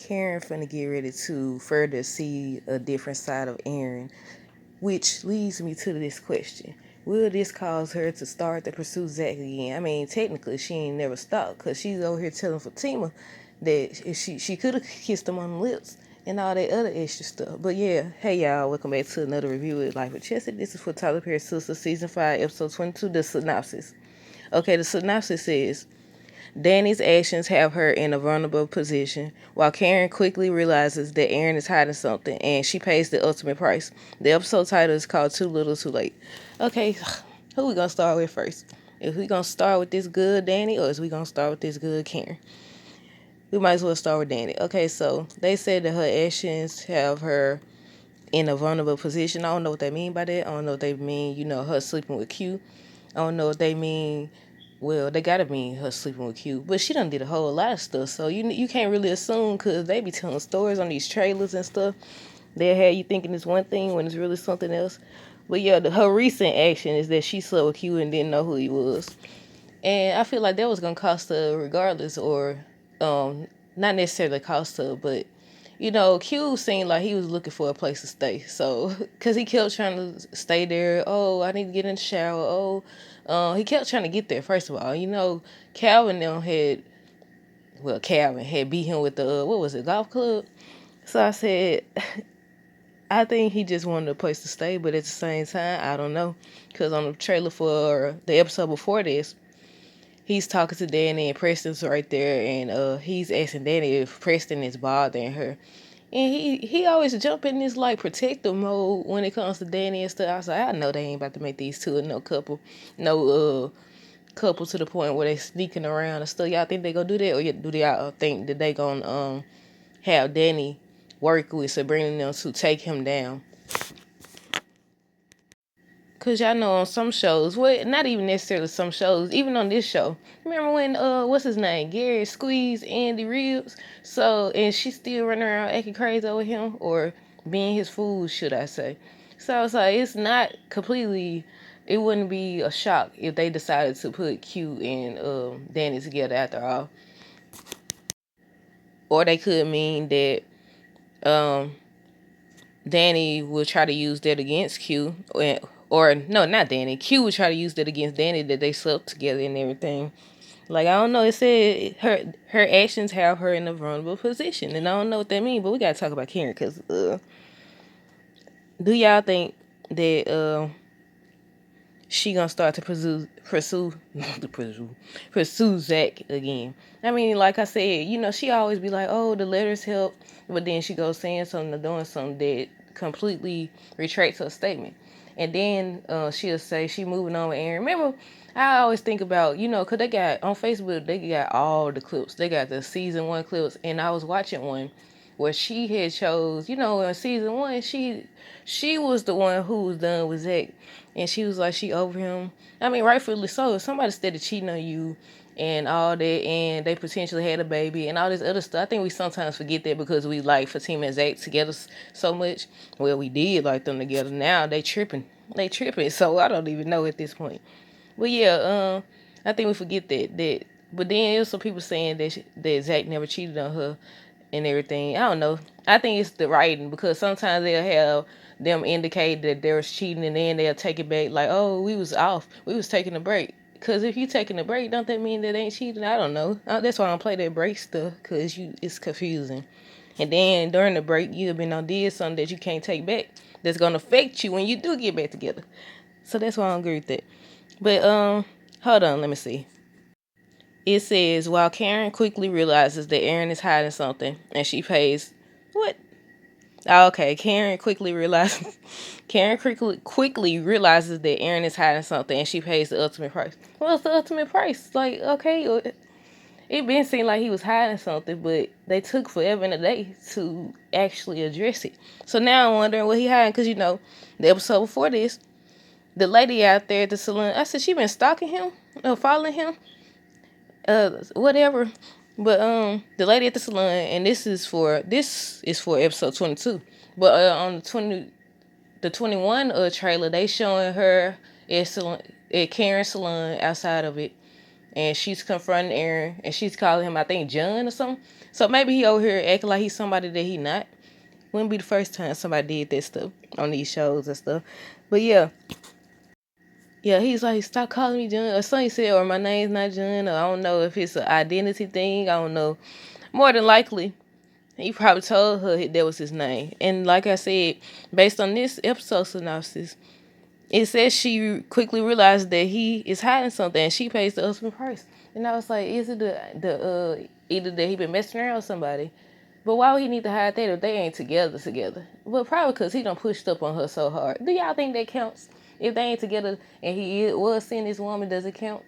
Karen finna get ready to further see a different side of Aaron, which leads me to this question. Will this cause her to start to pursue Zach again? I mean, technically, she ain't never stopped because she's over here telling Fatima that she could have kissed him on the lips and all that other extra stuff. But yeah, hey y'all, welcome back to another review of Life with Chelsea. This is for Tyler Perry Sistas, Season 5, Episode 22, the synopsis. Okay, the synopsis says, Danny's actions have her in a vulnerable position, while Karen quickly realizes that Aaron is hiding something, and she pays the ultimate price. The episode title is called Too Little Too Late. Okay, who we gonna start with first? Is we gonna start with this good Danny, or is we gonna start with this good Karen? We might as well start with Danny. Okay, so they said that her actions have her in a vulnerable position. I don't know what they mean by that. I don't know what they mean, her sleeping with Q. I don't know what they mean. Well, they gotta mean her sleeping with Q, but she done did a whole lot of stuff, so you can't really assume, because they be telling stories on these trailers and stuff. They'll have you thinking it's one thing when it's really something else. But yeah, her recent action is that she slept with Q and didn't know who he was. And I feel like that was gonna cost her regardless, or not necessarily cost her, but Q seemed like he was looking for a place to stay. So, because he kept trying to stay there. Oh, I need to get in the shower. Oh, he kept trying to get there, first of all. Calvin had beat him with the, what was it, golf club? So I said, I think he just wanted a place to stay, but at the same time, I don't know. Because on the trailer for the episode before this, he's talking to Danny and Preston's right there, and he's asking Danny if Preston is bothering her. And he always jump in this like protective mode when it comes to Danny and stuff. I was like, I know they ain't about to make these two no couple to the point where they sneaking around and stuff. Y'all think they gonna do that, or do y'all think that they gonna have Danny work with Sabrina and them to take him down? Cause y'all know on some shows, well, not even necessarily some shows, even on this show. Remember when what's his name, Gary squeezed Andy Reeves? So, and she still running around acting crazy over him, or being his fool, should I say? So I was like, it's not completely. It wouldn't be a shock if they decided to put Q and Danny together after all. Or they could mean that um Danny will try to use that against Q, or no, not Danny. Q would try to use that against Danny, that they slept together and everything. Like, I don't know. It said her actions have her in a vulnerable position, and I don't know what that means. But we gotta talk about Karen, because do y'all think that she gonna start to pursue Zach again? I mean, like I said, she always be like, oh, the letters help, but then she goes saying something or doing something that completely retracts her statement. And then she'll say she moving on with Aaron. Remember, I always think about, because they got, on Facebook, they got all the clips. They got the season 1 clips, and I was watching one where she had chose, in season 1, she was the one who was done with Zach. And she was like, she over him. I mean, rightfully so. If somebody started cheating on you and all that, and they potentially had a baby and all this other stuff, I think we sometimes forget that because we like Fatima and Zach together so much. Well, we did like them together. Now they tripping. So I don't even know at this point. But yeah, I think we forget that. But then there's some people saying that Zach never cheated on her and everything. I don't know. I think it's the writing, because sometimes they'll have them indicate that there was cheating, and then they'll take it back like, oh, we was off. We was taking a break. Because if you taking a break, don't that mean that ain't cheating? I don't know. That's why I don't play that break stuff, because it's confusing. And then during the break, you've been did something that you can't take back, that's going to affect you when you do get back together. So that's why I don't agree with that. But hold on, let me see. It says, while Karen quickly realizes that Aaron is hiding something, and she pays, what? Okay, Karen quickly realizes that Aaron is hiding something, and she pays the ultimate price. What's the ultimate price? Like, okay, it been seemed like he was hiding something, but they took forever and a day to actually address it. So now I'm wondering what he hiding, because the episode before this, the lady out there at the salon, I said she been stalking him or following him, whatever. But the lady at the salon, and this is for episode 22. But on the 21 trailer, they showing her at Karen's salon outside of it, and she's confronting Aaron, and she's calling him, I think, John or something. So maybe he over here acting like he's somebody that he not. Wouldn't be the first time somebody did that stuff on these shows and stuff. But yeah, he's like, stop calling me John, or something he said, or my name's not John, or I don't know if it's an identity thing. I don't know. More than likely, he probably told her that was his name. And like I said, based on this episode synopsis, it says she quickly realized that he is hiding something, and she pays the ultimate price. And I was like, is it the either that he been messing around with somebody? But why would he need to hide that if they ain't together? Well, probably because he done pushed up on her so hard. Do y'all think that counts? If they ain't together and he was seeing this woman, does it count?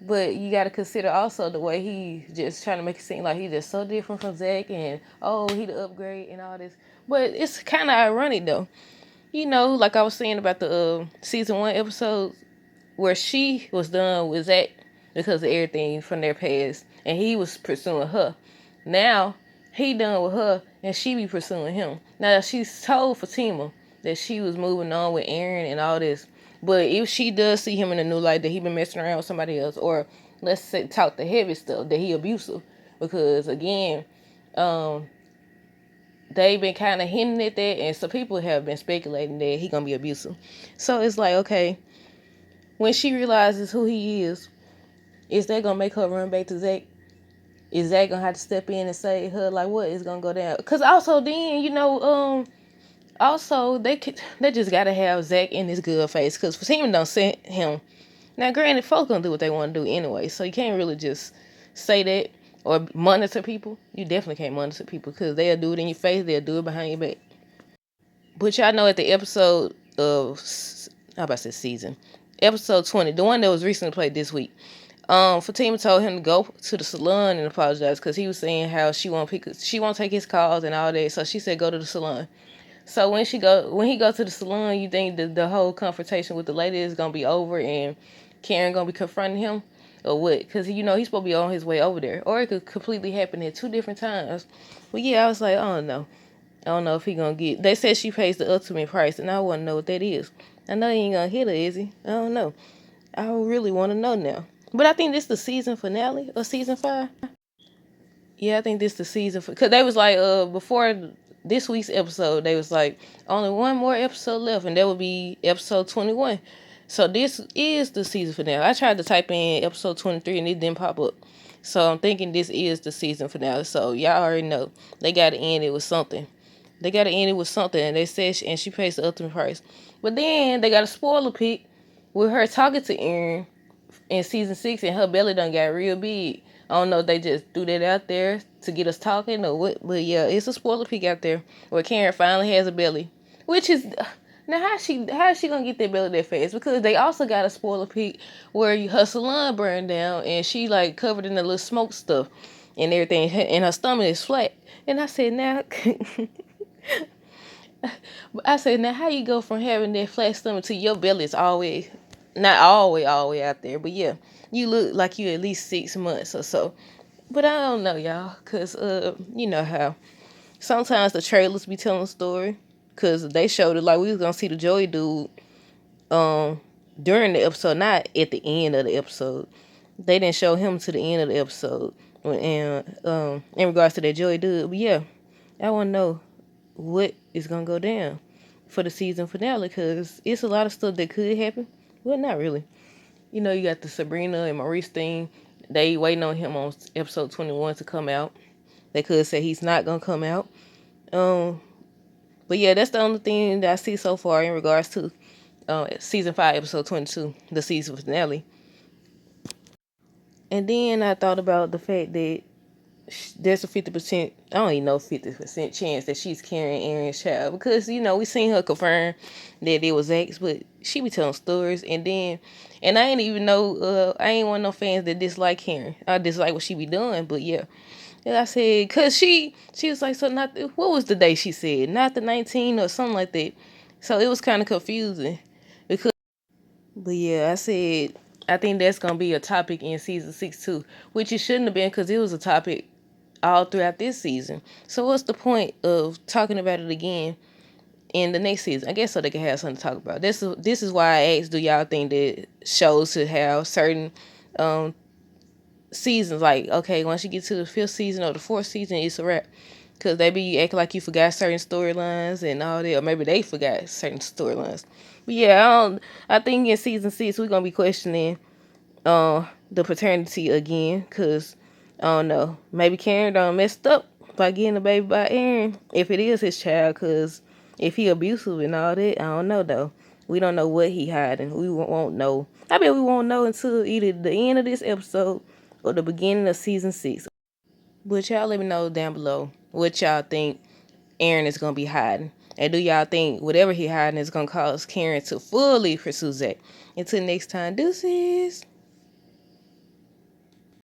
But you got to consider also the way he just trying to make it seem like he's just so different from Zach, and oh, he the upgrade and all this. But it's kind of ironic though. Like I was saying about the season 1 episode where she was done with Zach because of everything from their past, and he was pursuing her. Now he done with her, and she be pursuing him. Now she's told Fatima that she was moving on with Aaron and all this, but if she does see him in a new light, that he been messing around with somebody else, or let's say talk the heavy stuff, that he abusive, because again, they've been kind of hinting at that, and some people have been speculating that he gonna be abusive. So it's like, okay, when she realizes who he is that gonna make her run back to Zach? Is Zach gonna have to step in and save her? Like, what is gonna go down? Cause also then, also they just gotta have Zach in his good face. Cause Fatima don't send him. Now, granted, folks gonna do what they want to do anyway, so you can't really just say that or monitor people. You definitely can't monitor people because they'll do it in your face, they'll do it behind your back. But y'all know at the episode of, how about to say season, episode 20, the one that was recently played this week, Fatima told him to go to the salon and apologize because he was saying how she won't take his calls and all that. So she said go to the salon. So when he go to the salon, you think the whole confrontation with the lady is gonna be over and Karen gonna be confronting him, or what? Because he's supposed to be on his way over there, or it could completely happen at 2 different times. But yeah, I was like, oh no. I don't know if he gonna get. They said she pays the ultimate price, and I want to know what that is. I know he ain't gonna hit her, is he? I don't know. I really want to know now. But I think this is the season finale of season 5. Yeah, I think this is the season because they was like before this week's episode, they was like only one more episode left, and that would be episode 21. So this is the season finale. I tried to type in episode 23 and it didn't pop up. So I'm thinking this is the season finale. So y'all already know they got to end it with something. And they said and she pays the ultimate price. But then they got a spoiler pic with her talking to Aaron in season 6, and her belly done got real big. I don't know if they just threw that out there to get us talking or what, but yeah, it's a spoiler peek out there where Karen finally has a belly, which is now how is she gonna get that belly that fast? Because they also got a spoiler peek where her salon burned down and she like covered in the little smoke stuff and everything, and her stomach is flat. And I said, now how you go from having that flat stomach to your belly is always, not always, all the way out there, but yeah, you look like you at least 6 months or so. But I don't know, y'all, because, you know how sometimes the trailers be telling a story, because they showed it like we was going to see the Joey dude during the episode, not at the end of the episode. They didn't show him to the end of the episode and in regards to that Joey dude. But yeah, I want to know what is going to go down for the season finale, because it's a lot of stuff that could happen. Well, not really. You got the Sabrina and Maurice thing. They waiting on him on episode 21 to come out. They could say he's not going to come out. But yeah, that's the only thing that I see so far in regards to season 5, episode 22, the season finale. And then I thought about the fact that there's a 50%, I don't even know, 50% chance that she's carrying Aaron's child, because we seen her confirm that it was X, but she be telling stories, and I ain't even know, I ain't one of no fans that dislike Karen. I dislike what she be doing, but yeah. And I said, cause she was like, so not what was the day she said, not the 19 or something like that. So it was kind of confusing, because, but yeah, I said I think that's gonna be a topic in season 6 too, which it shouldn't have been, because it was a topic all throughout this season. So what's the point of talking about it again in the next season? I guess so they can have something to talk about. This is why I asked, do y'all think that shows should have certain seasons. Like, okay, once you get to the 5th season or the 4th season, it's a wrap. Because they be acting like you forgot certain storylines and all that, or maybe they forgot certain storylines. But yeah, I think in season 6 we're gonna be questioning the paternity again, because I don't know, maybe Karen done messed up by getting a baby by Aaron, if it is his child, because if he abusive and all that, I don't know though. We don't know what he hiding. We won't know. I bet we won't know until either the end of this episode or the beginning of season 6. But y'all let me know down below what y'all think Aaron is gonna be hiding. And do y'all think whatever he hiding is gonna cause Karen to fully pursue Zach? Until next time, deuces.